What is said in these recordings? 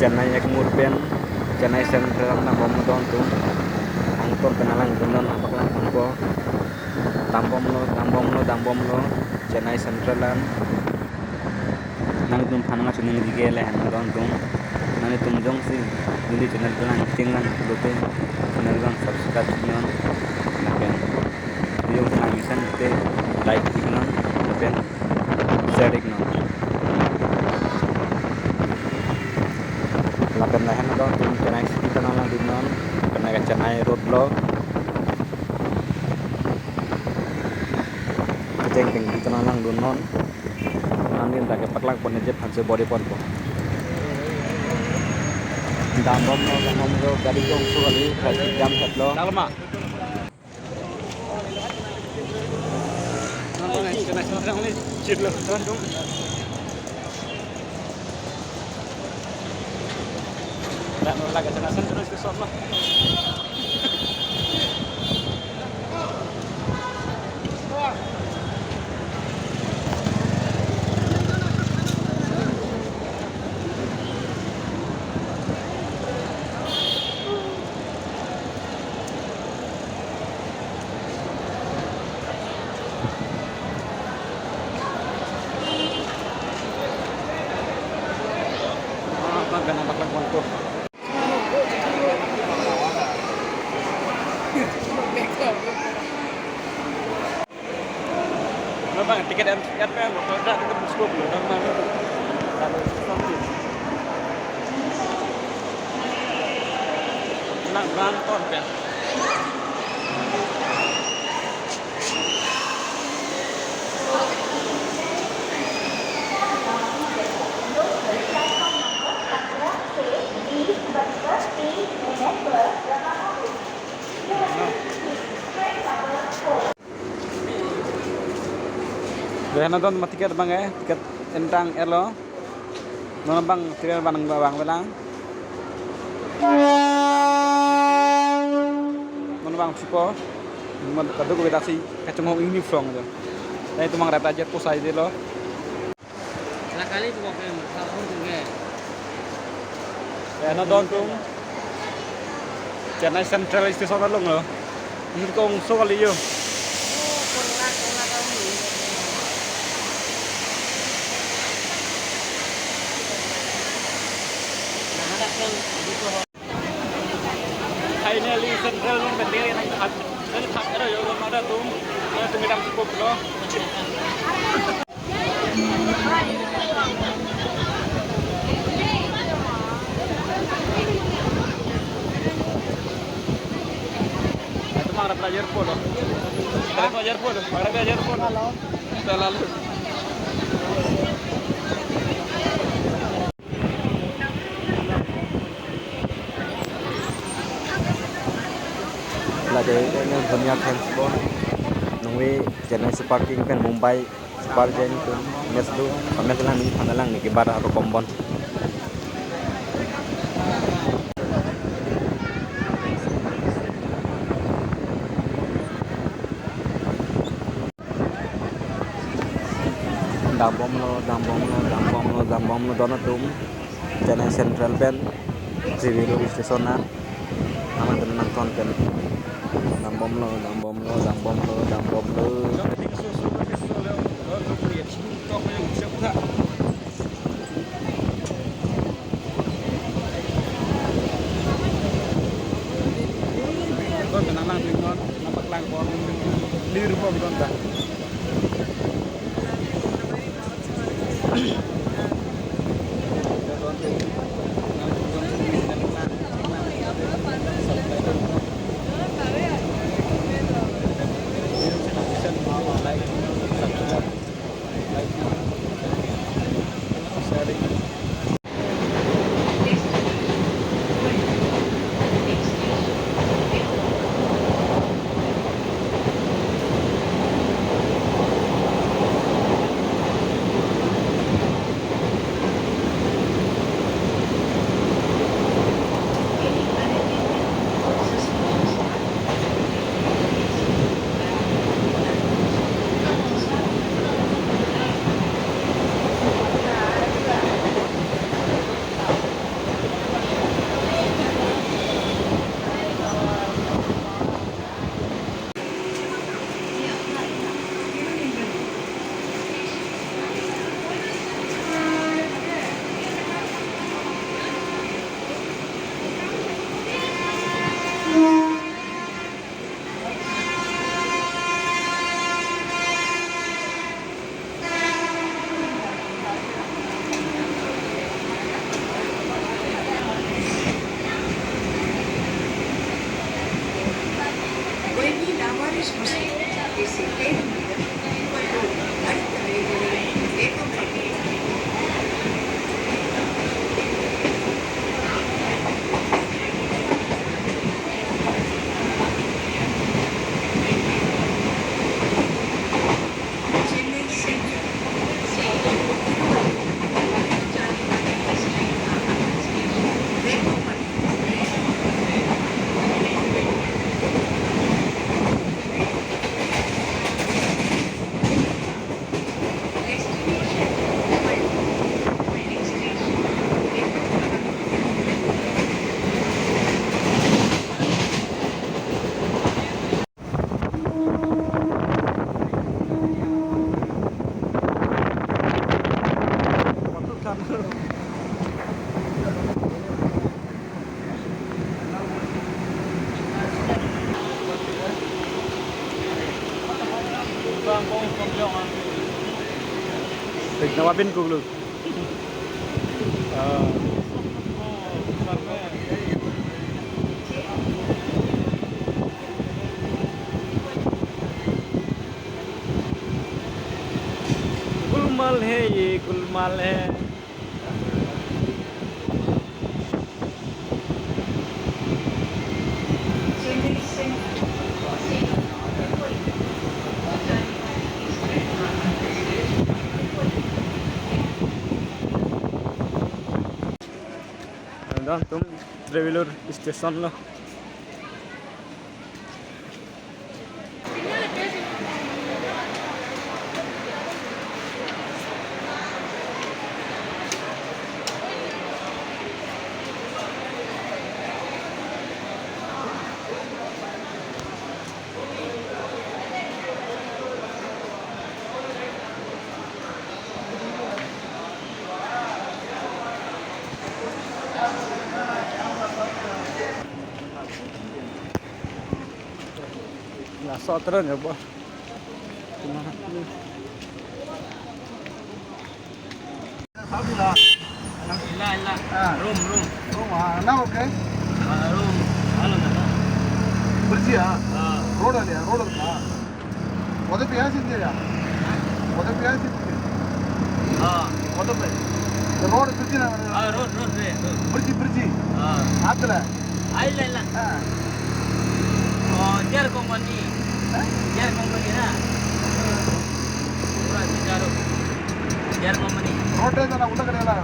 Chennai Egmore pen Chennai Central na bom don tu angkor kenalan gendon apaklah angko dambom lo Chennai Centralan nang tum phananga chuning digele han don tum nang tum jong si dili channel pelang tinglan lote channel gan subscribe nyon napen video pelang misan te like iknon napen share iknon lapen lahan don tum Chennai City kenalan dinon kena Chennai road block ceng ceng di kenalan dunon angin tak paklak pon jet hanse body pon po dambom lo gadi jong su ali traffic jam het lo dalma ini cit lo don dak no laga tenasan terus ke sok lo ganang paklak pon po bang tiket RP bakal dak ke bus lo dan mana kalau sampai nak nonton kan Rehna don tiket bang tiket entang elo non bang tiket bang belang non bang sipo mon kado ko taksi kacung ini frong aja nah itu mang rata aja pusai deh lo kali itu kok tahun tuh nge Rehna don tuh Chennai Central Station lo ini kong so kali yo finally Central yang berdiri yang tak ada yang ada tuh tumidam cukup loh itu mah ada pelajar polo kita lalu lagi ini dunia transport nunggu Chennai Parking kan Mumbai Super Jane tu mesdu pamelan ni panalang ni kibar aro kombon dambom lo dono tum Chennai Central Band Civilu Station na nama tenang konten dambom lo tenang dengan nampak langkor liru pun konten Nawabin Kuglu. Golmaal है ये गुलमाल है. Dan tum traveler station lo. Là so terus ya, Bos. இல்ல இல்ல room room என்ன okay room hello பிரிட்ஜியா road இல்லையா road இருக்கா உதப்பியா செஞ்சியா உதப்பியா செஞ்சு ஒதப்பை இந்த road bridge road road bridge bridge ஆத்துல இல்ல இல்ல ஜேர் கம்பெனி ना पूरा बिचारो जैर कंपनी ரோட்டே தான் உள்ள கிடையாது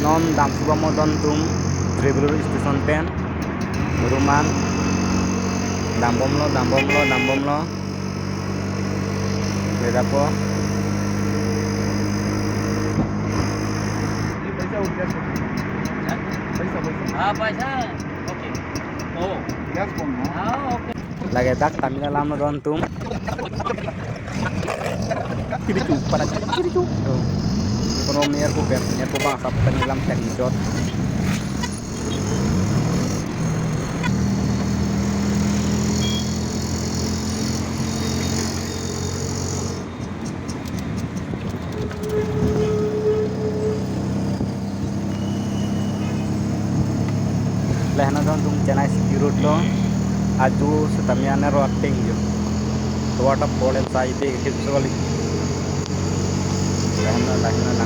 Non dam suba modon tum traveler station pen ruman dam bom lo beda po पैसा उठ गया पैसा पैसा ओके ओ गैस कौन okay lagi tak tamina lam don tum kiritu pada kiritu ekonomi ku bang sap penilam teknikot lehna don tum Chennai City Road lo aju setamiane rotting jo tuata polem sai de hit soli lehna langan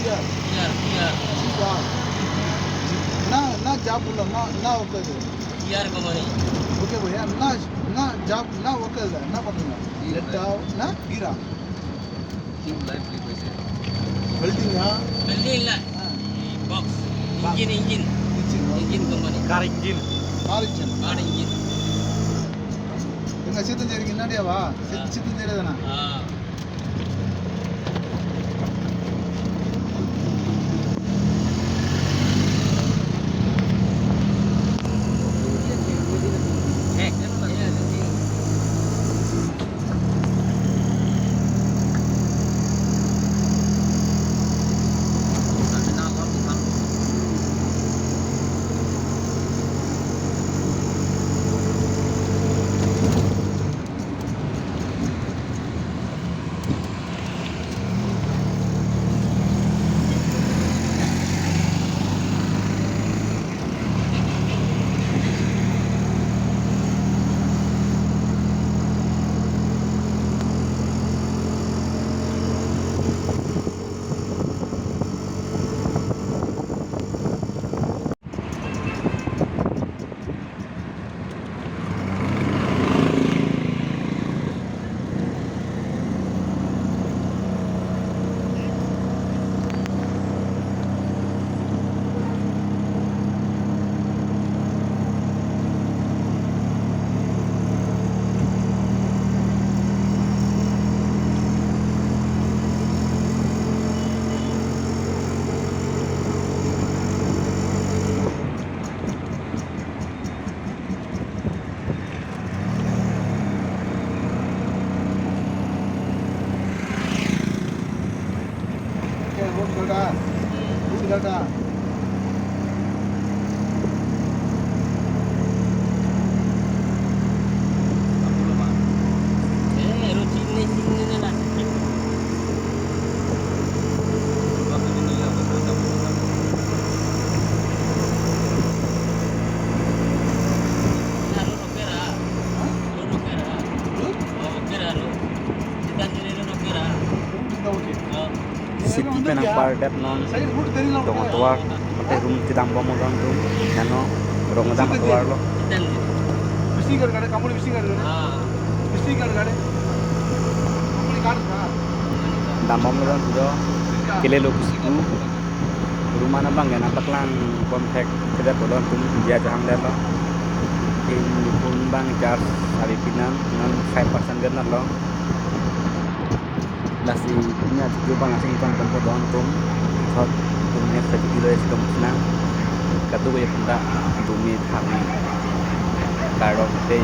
GR. Biar, biar. GR. ना job बोला ना okay दे Biar company. Okay भैया ना job ना okay दे ना पता late ना गिरा वेल्डिंग हां Building lah. Box. Engine. Engine company. Car engine car engine Car engine. எங்க சீத்தஞ்சேரிக்கு முன்னாடியாவா சீத்தஞ்சேரி தானா Ah. रोड गड़ा Sini lah. City penang dep non side route தெரியல dong tuar mate room tidam bomo don tu nano rong dam tuar lo visiting card company visiting card visiting card company card இருக்கா dam bomo don tu do kile lo kusiku rumah na bang na baklang kontak kita bolon tum dia jahang der lo in pun bang charge hari pinan non 5% gan lo nasi punya juga bang asing ikan tempo don tum thot tum ne sa kilo es tum na katu ye punda tumi thami karo pe